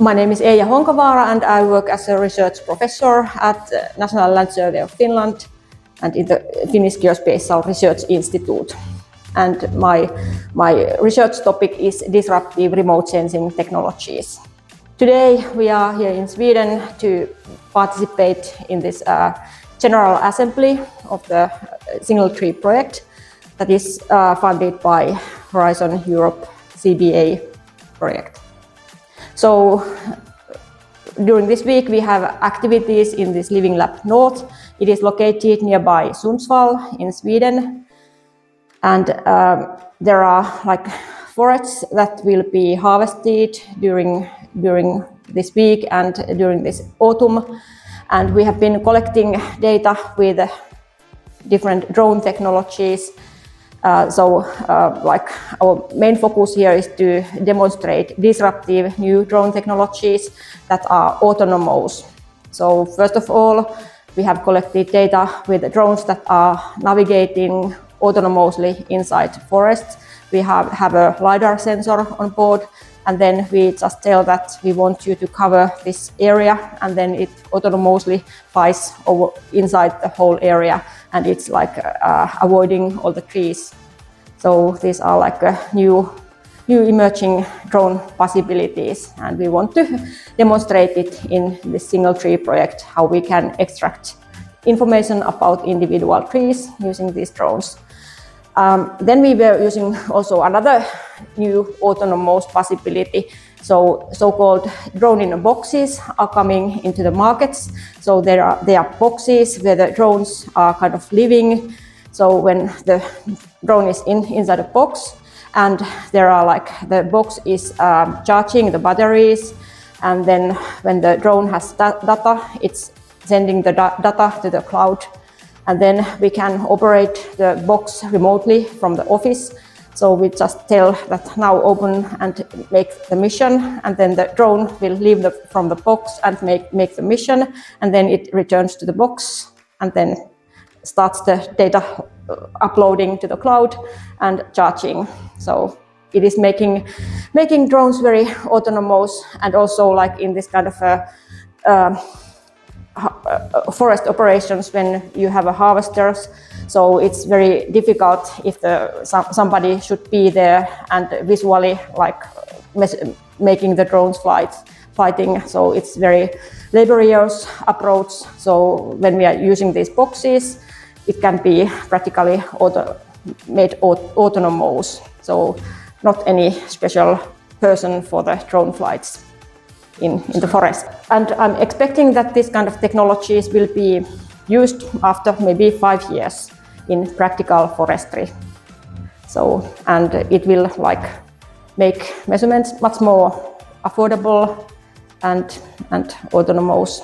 My name is Eija Honkavaara and I work as a research professor at National Land Survey of Finland and in the Finnish Geospatial Research Institute. And my research topic is disruptive remote sensing technologies. Today we are here in Sweden to participate in this General Assembly of the SingleTree Project that is funded by Horizon Europe CBA project. So during this week we have activities in this Living Lab North. It is located nearby Sundsvall in Sweden, and there are like forests that will be harvested during this week and during this autumn. And we have been collecting data with different drone technologies. Like our main focus here is to demonstrate disruptive new drone technologies that are autonomous. So first of all, we have collected data with drones that are navigating autonomously inside forests. We have a LiDAR sensor on board, and then we just tell that we want you to cover this area, and then it autonomously flies over inside the whole area, and it's like avoiding all the trees. So these are like new emerging drone possibilities, and we want to demonstrate it in the SingleTree project, how we can extract information about individual trees using these drones. Then we were using also another new autonomous possibility. So-called drone in boxes are coming into the markets. So there are boxes where the drones are kind of living. So when the drone is inside a box, and there are like the box is charging the batteries, and then when the drone has data, it's sending the data to the cloud. And then we can operate the box remotely from the office. So we just tell that now open and make the mission, and then the drone will leave from the box and make the mission, and then it returns to the box and then starts the data uploading to the cloud and charging. So it is making drones very autonomous, and also like in this kind of forest operations when you have a harvesters. So it's very difficult if somebody should be there and visually like making the drones fighting. So it's very laborious approach. So when we are using these boxes, it can be practically made autonomous. So not any special person for the drone flights in the forest. And I'm expecting that this kind of technologies will be used after maybe 5 years in practical forestry. So, and it will like make measurements much more affordable and autonomous.